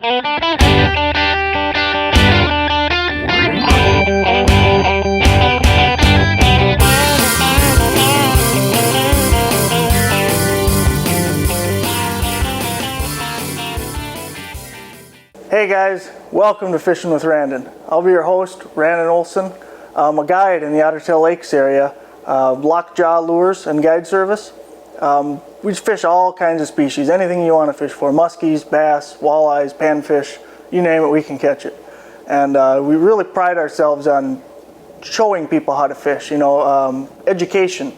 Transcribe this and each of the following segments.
Hey guys, welcome to Fishing with Randin. I'll be your host, Randin Olson. I'm a guide in the Ottertail Lakes area, lockjaw lures and guide service. We fish all kinds of species, anything you want to fish for, muskies, bass, walleyes, panfish, you name it, we can catch it. And we really pride ourselves on showing people how to fish, education.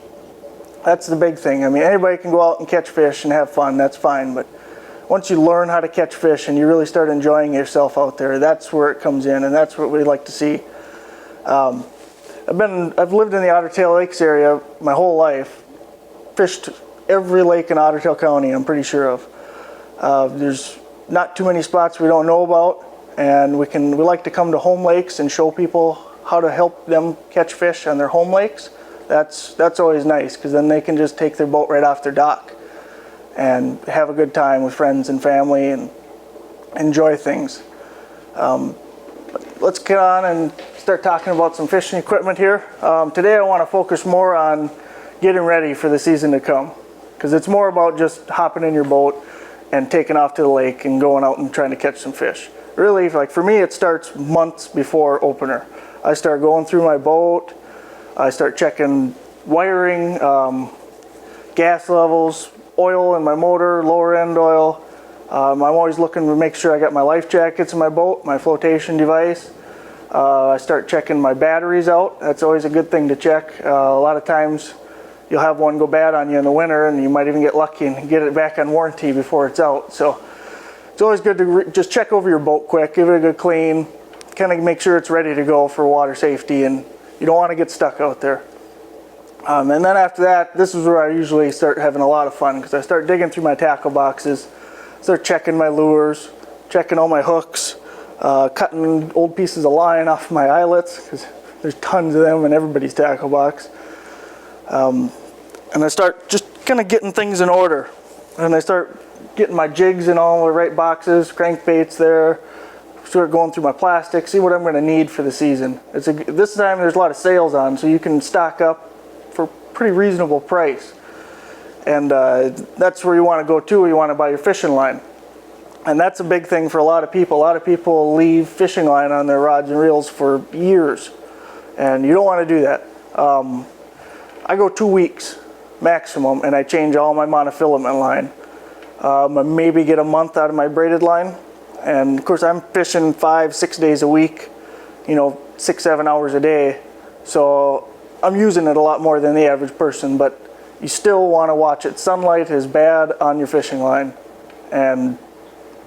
That's the big thing. I mean, anybody can go out and catch fish and have fun, that's fine, but once you learn how to catch fish and you really start enjoying yourself out there, that's where it comes in, and that's what we like to see. I've lived in the Ottertail Lakes area my whole life, fished every lake in Ottertail County, I'm pretty sure of. There's not too many spots we don't know about, and we like to come to home lakes and show people how to help them catch fish on their home lakes. That's always nice, because then they can just take their boat right off their dock and have a good time with friends and family and enjoy things. Let's get on and start talking about some fishing equipment here. Today I want to focus more on getting ready for the season to come, because it's more about just hopping in your boat and taking off to the lake and going out and trying to catch some fish. Really, like for me, it starts months before opener. I start going through my boat, I start checking wiring, gas levels, oil in my motor, lower end oil. I'm always looking to make sure I got my life jackets in my boat, my flotation device. I start checking my batteries out. That's always a good thing to check. A lot of times you'll have one go bad on you in the winter, and you might even get lucky and get it back on warranty before it's out. So it's always good to just check over your boat quick, give it a good clean, kind of make sure it's ready to go for water safety, and you don't want to get stuck out there. And then after that, this is where I usually start having a lot of fun, because I start digging through my tackle boxes, start checking my lures, checking all my hooks, cutting old pieces of line off my eyelets, because there's tons of them in everybody's tackle box. And I start just kind of getting things in order. And I start getting my jigs in all the right boxes, crankbaits there, start going through my plastic, see what I'm going to need for the season. This time there's a lot of sales on, so you can stock up for pretty reasonable price, and that's where you want to go to. You want to buy your fishing line, and that's a big thing for a lot of people. A lot of people leave fishing line on their rods and reels for years, and you don't want to do that. I go 2 weeks maximum, and I change all my monofilament line. I maybe get a month out of my braided line, and of course I'm fishing 5-6 days a week, 6-7 hours a day, so I'm using it a lot more than the average person, but you still want to watch it. Sunlight is bad on your fishing line, and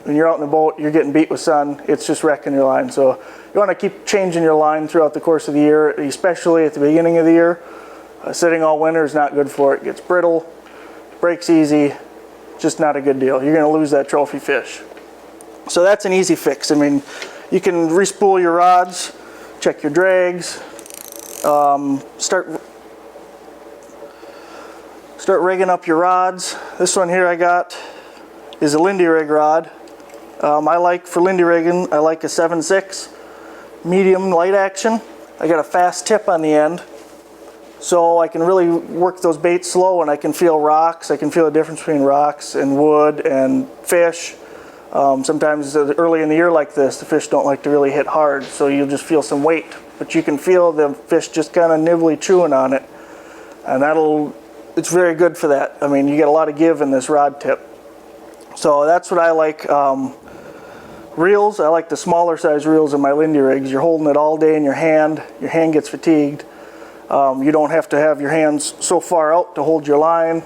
when you're out in the boat, you're getting beat with sun, it's just wrecking your line. So you want to keep changing your line throughout the course of the year, especially at the beginning of the year. Sitting all winter is not good for it. It gets brittle, breaks easy, just not a good deal. You're going to lose that trophy fish. So that's an easy fix. I mean, you can respool your rods, check your drags, start rigging up your rods. This one here I got is a Lindy rig rod. For Lindy rigging, I like a 7/6 medium light action. I got a fast tip on the end, so I can really work those baits slow, and I can feel rocks. I can feel the difference between rocks and wood and fish. Sometimes early in the year like this, the fish don't like to really hit hard, so you'll just feel some weight. But you can feel the fish just kind of nibbly chewing on it, and it's very good for that. I mean, you get a lot of give in this rod tip. So that's what I like. Reels, I like the smaller size reels in my Lindy rigs. You're holding it all day in your hand gets fatigued. You don't have to have your hands so far out to hold your line.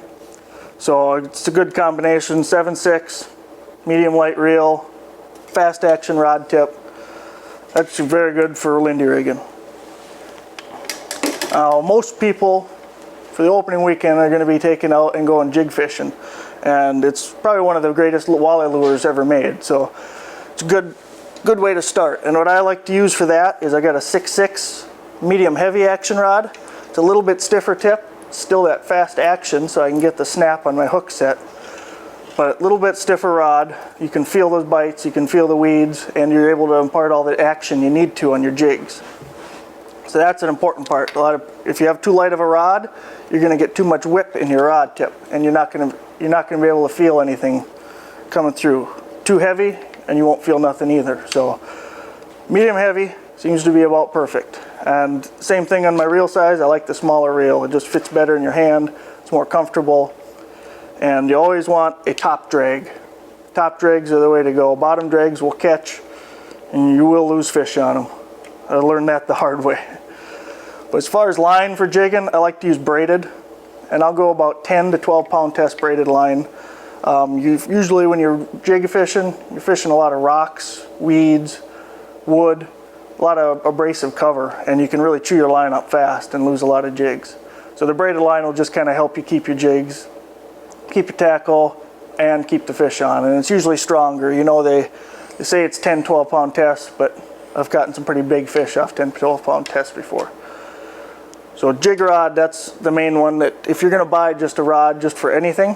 So it's a good combination, 7/6, medium light reel, fast action rod tip. That's very good for Lindy rigging. Most people for the opening weekend are going to be taking out and going jig fishing, and it's probably one of the greatest walleye lures ever made. So it's a good way to start. And what I like to use for that is I got a 6/6 medium heavy action rod. It's a little bit stiffer tip, still that fast action, so I can get the snap on my hook set. But a little bit stiffer rod, you can feel those bites, you can feel the weeds, and you're able to impart all the action you need to on your jigs. So that's an important part. If you have too light of a rod, you're going to get too much whip in your rod tip, and you're not going to be able to feel anything coming through. Too heavy, and you won't feel nothing either. So medium heavy seems to be about perfect. And same thing on my reel size. I like the smaller reel. It just fits better in your hand. It's more comfortable. And you always want a top drag. Top drags are the way to go. Bottom drags will catch, and you will lose fish on them. I learned that the hard way. But as far as line for jigging, I like to use braided, and I'll go about 10 to 12 pound test braided line. Usually when you're jig fishing, you're fishing a lot of rocks, weeds, wood, a lot of abrasive cover, and you can really chew your line up fast and lose a lot of jigs. So the braided line will just kind of help you keep your jigs, keep your tackle, and keep the fish on. And it's usually stronger. You know, they say it's 10, 12 pound tests, but I've gotten some pretty big fish off 10, 12 pound tests before. So Jig Rod, that's the main one. That if you're going to buy just a rod just for anything,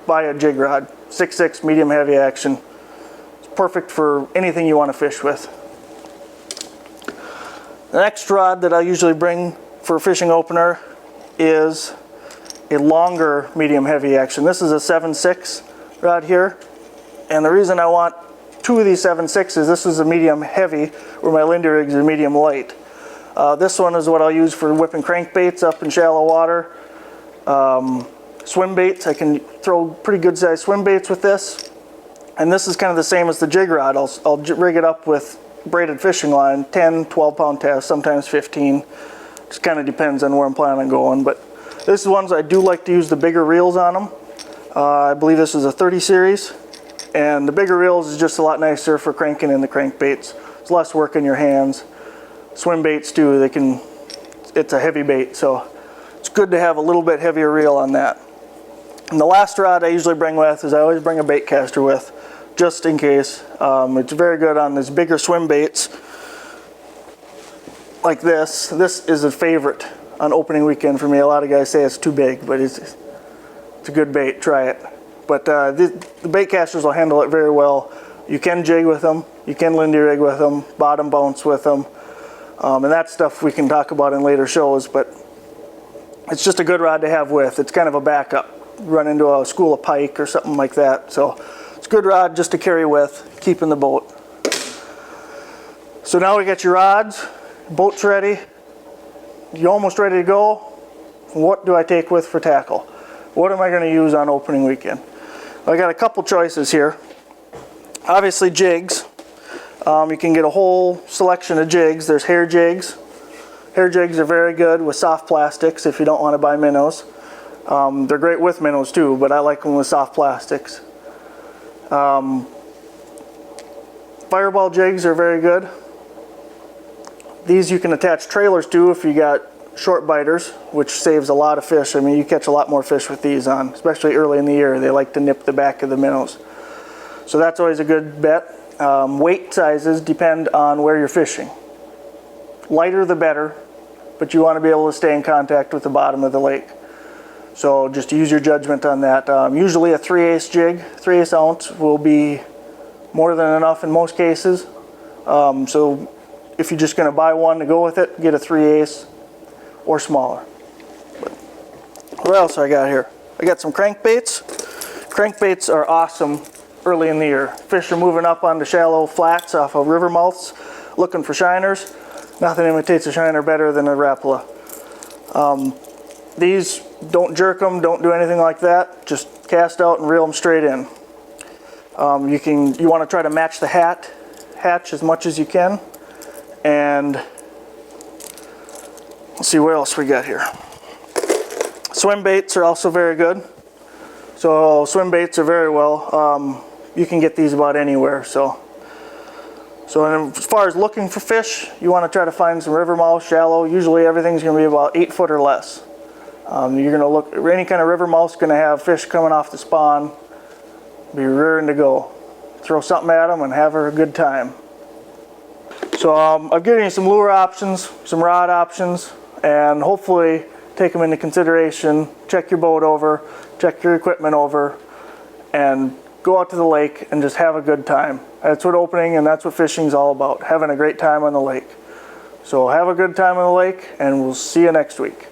buy a Jig Rod. 6'6", medium heavy action. It's perfect for anything you want to fish with. The next rod that I usually bring for a fishing opener is a longer medium heavy action. This is a 7'6" rod here, and the reason I want two of these 7'6s, this is a medium heavy, where my Lindy rigs are medium light. This one is what I'll use for whipping crankbaits up in shallow water. Swim baits, I can throw pretty good sized swim baits with this. And this is kind of the same as the Jig Rod. I'll rig it up with braided fishing line, 10, 12 pound test, sometimes 15. Just kind of depends on where I'm planning on going. But this is ones I do like to use the bigger reels on them. I believe this is a 30 series. And the bigger reels is just a lot nicer for cranking in the crankbaits. It's less work in your hands. Swim baits too, it's a heavy bait, so it's good to have a little bit heavier reel on that. And the last rod I usually bring with is I always bring a Baitcaster with, just in case. It's very good on these bigger swim baits like this. This is a favorite on opening weekend for me. A lot of guys say it's too big, but it's a good bait. Try it. But the Baitcasters will handle it very well. You can jig with them, you can Lindy rig with them, bottom bounce with them. And that stuff we can talk about in later shows, but it's just a good rod to have with. It's kind of a backup. Run into a school of pike or something like that. So it's a good rod just to carry with, keep in the boat. So now we got your rods, boat's ready, you're almost ready to go. What do I take with for tackle? What am I going to use on opening weekend? Well, I got a couple choices here. Obviously jigs. You can get a whole selection of jigs. There's hair jigs. Hair jigs are very good with soft plastics if you don't want to buy minnows. They're great with minnows too, but I like them with soft plastics. Fireball jigs are very good. These you can attach trailers to if you got short biters, which saves a lot of fish. I mean, you catch a lot more fish with these on, especially early in the year. They like to nip the back of the minnows. So that's always a good bet. Weight sizes depend on where you're fishing. Lighter the better, but you want to be able to stay in contact with the bottom of the lake. So just use your judgment on that. Usually a 3/8 jig, 3/8 ounce will be more than enough in most cases. So if you're just going to buy one to go with it, get a 3/8 or smaller. But what else I got here? I got some crankbaits. Crankbaits are awesome early in the year. Fish are moving up onto shallow flats off of river mouths looking for shiners. Nothing imitates a shiner better than a Rapala. These, don't jerk them, don't do anything like that. Just cast out and reel them straight in. You want to try to match the hatch as much as you can. And let's see what else we got here. Swim baits are also very good. So swim baits are very well. You can get these about anywhere. So as far as looking for fish, you want to try to find some river mouth, shallow. Usually everything's going to be about 8 foot or less. You're going to look, any kind of river mouth's going to have fish coming off the spawn. Be rearing to go. Throw something at them and have a good time. So I've given you some lure options, some rod options, and hopefully take them into consideration. Check your boat over, check your equipment over, and go out to the lake and just have a good time. That's what opening and that's what fishing is all about, having a great time on the lake. So have a good time on the lake, and we'll see you next week.